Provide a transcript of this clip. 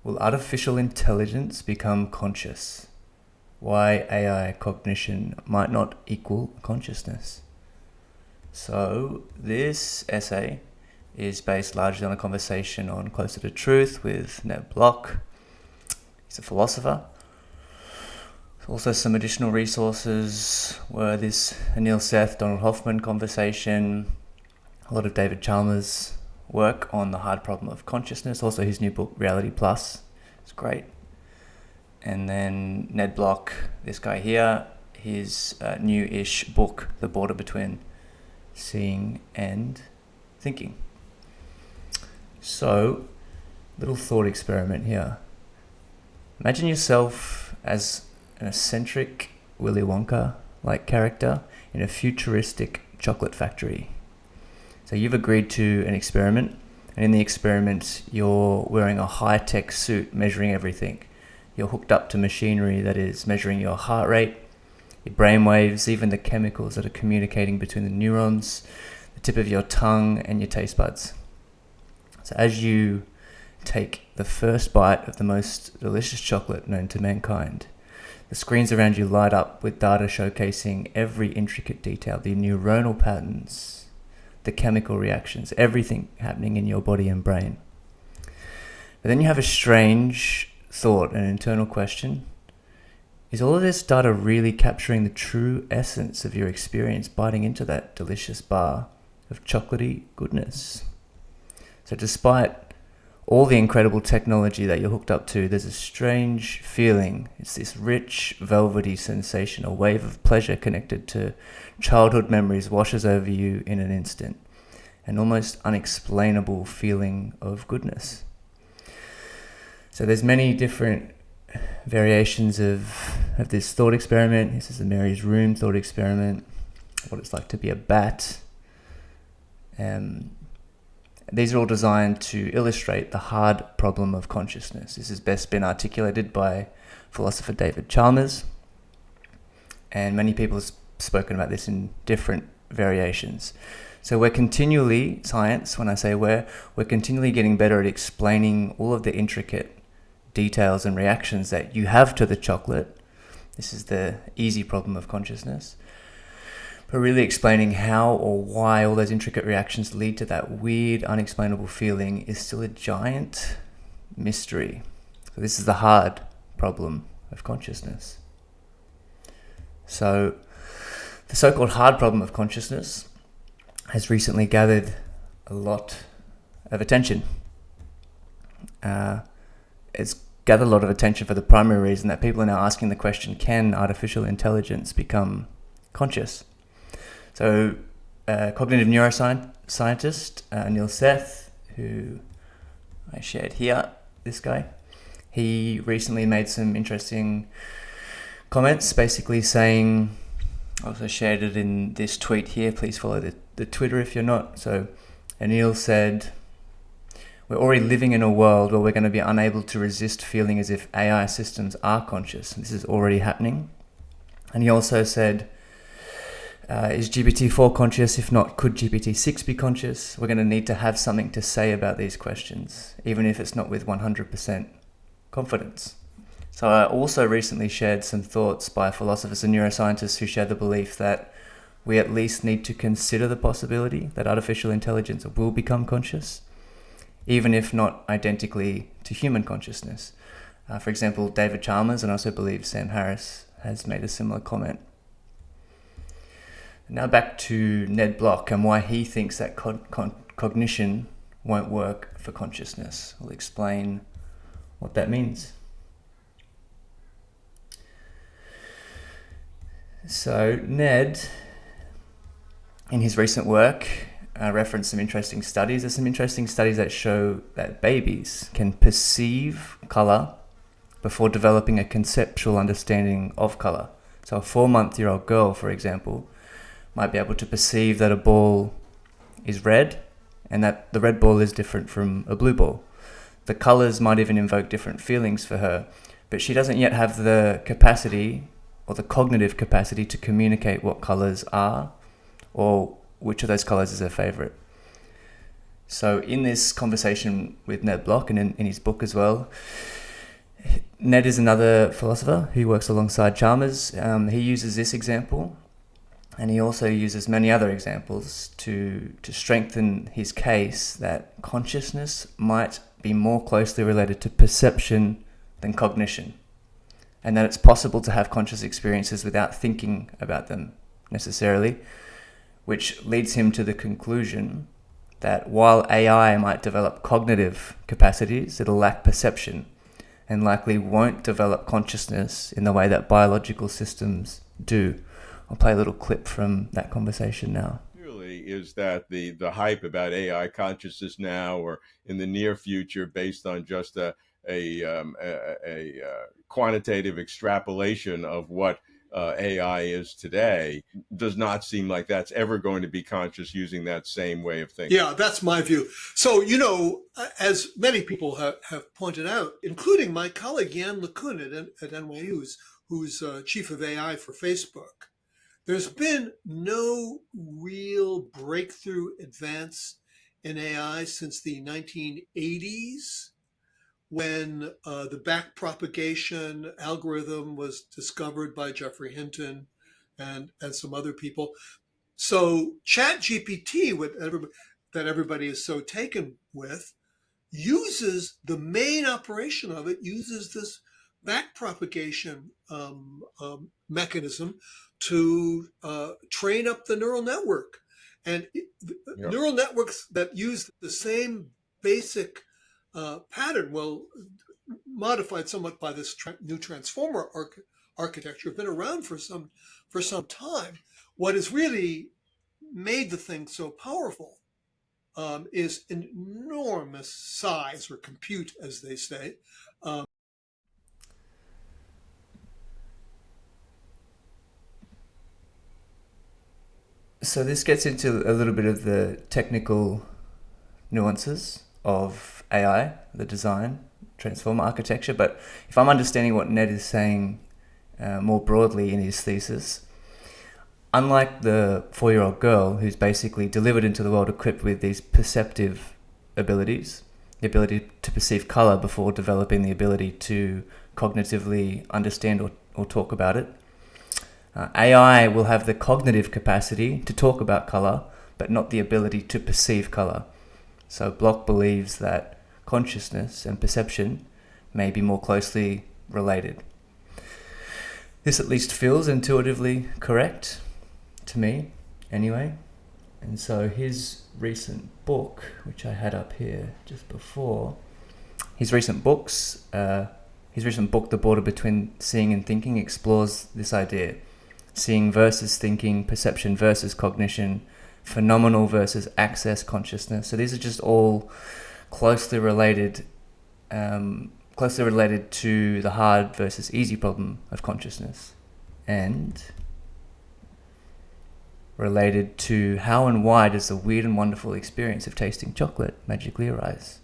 Will artificial intelligence become conscious? Why AI cognition might not equal consciousness. So this essay is based largely on a conversation on Closer to Truth with Ned Block. He's a philosopher. Also some additional resources were this Anil Seth, Donald Hoffman conversation, a lot of David Chalmers' work on the hard problem of consciousness, also his new book, Reality Plus. It's great. And then Ned Block, this guy here, his new-ish book, The Border Between Seeing and Thinking. So, little thought experiment here. Imagine yourself as an eccentric Willy Wonka-like character in a futuristic chocolate factory. So you've agreed to an experiment, and in the experiment you're wearing a high-tech suit measuring everything. You're hooked up to machinery that is measuring your heart rate, your brain waves, even the chemicals that are communicating between the neurons, the tip of your tongue and your taste buds. So as you take the first bite of the most delicious chocolate known to mankind, the screens around you light up with data showcasing every intricate detail, the neuronal patterns, the chemical reactions, everything happening in your body and brain. But then you have a strange thought, an internal question. Is all of this data really capturing the true essence of your experience biting into that delicious bar of chocolatey goodness? So despite all the incredible technology that you're hooked up to, there's a strange feeling. It's this rich, velvety sensation, a wave of pleasure connected to childhood memories washes over you in an instant. An almost unexplainable feeling of goodness. So there's many different variations of this thought experiment. This is the Mary's Room thought experiment, what it's like to be a bat. These are all designed to illustrate the hard problem of consciousness. This has best been articulated by philosopher David Chalmers, and many people have spoken about this in different variations. So we're continually, science, when I say we're continually getting better at explaining all of the intricate details and reactions that you have to the chocolate. This is the easy problem of consciousness. But really explaining how or why all those intricate reactions lead to that weird, unexplainable feeling is still a giant mystery. So this is the hard problem of consciousness. So the so-called hard problem of consciousness has recently gathered a lot of attention. It's gathered a lot of attention for the primary reason that people are now asking the question, can artificial intelligence become conscious? So cognitive neuroscientist Anil Seth, who I shared here, this guy, he recently made some interesting comments, basically saying, I also shared it in this tweet here, please follow the Twitter if you're not. So Anil said, we're already living in a world where we're going to be unable to resist feeling as if AI systems are conscious. This is already happening. And he also said, is GPT-4 conscious? If not, could GPT-6 be conscious? We're going to need to have something to say about these questions, even if it's not with 100% confidence. So I also recently shared some thoughts by philosophers and neuroscientists who share the belief that we at least need to consider the possibility that artificial intelligence will become conscious, even if not identically to human consciousness. For example, David Chalmers, and I also believe Sam Harris, has made a similar comment. Now back to Ned Block and why he thinks that cognition won't work for consciousness. We'll explain what that means. So Ned, in his recent work, referenced some interesting studies. There's some interesting studies that show that babies can perceive colour before developing a conceptual understanding of colour. So a 4-month-old girl, for example, might be able to perceive that a ball is red and that the red ball is different from a blue ball. The colours might even invoke different feelings for her, but she doesn't yet have the capacity or the cognitive capacity to communicate what colours are or which of those colours is her favourite. So in this conversation with Ned Block and in his book as well, Ned is another philosopher who works alongside Chalmers. He uses this example, and he also uses many other examples to strengthen his case that consciousness might be more closely related to perception than cognition, and that it's possible to have conscious experiences without thinking about them necessarily, which leads him to the conclusion that while AI might develop cognitive capacities, it'll lack perception and likely won't develop consciousness in the way that biological systems do. I'll play a little clip from that conversation now. Really is that the hype about AI consciousness now or in the near future based on just a quantitative extrapolation of what AI is today does not seem like that's ever going to be conscious using that same way of thinking. Yeah, that's my view. So, as many people have pointed out, including my colleague Jan LeCun at NYU, who's chief of AI for Facebook, there's been no real breakthrough advance in AI since the 1980s, when the backpropagation algorithm was discovered by Geoffrey Hinton and some other people. So ChatGPT, that everybody is so taken with, uses the main operation of it, uses this backpropagation mechanism to train up the neural network. And neural networks that use the same basic pattern, well, modified somewhat by this new transformer architecture, have been around for some time. What has really made the thing so powerful is an enormous size, or compute, as they say. So this gets into a little bit of the technical nuances of AI, the design, transformer architecture. But if I'm understanding what Ned is saying more broadly in his thesis, unlike the 4-year-old girl who's basically delivered into the world equipped with these perceptive abilities, the ability to perceive color before developing the ability to cognitively understand or talk about it, AI will have the cognitive capacity to talk about color, but not the ability to perceive color. So Block believes that consciousness and perception may be more closely related. This at least feels intuitively correct to me, anyway. And so his recent book, which I had up here just before, his recent book, The Border Between Seeing and Thinking, explores this idea. Seeing versus thinking, perception versus cognition, phenomenal versus access consciousness. So these are just all closely related to the hard versus easy problem of consciousness, and related to how and why does the weird and wonderful experience of tasting chocolate magically arise.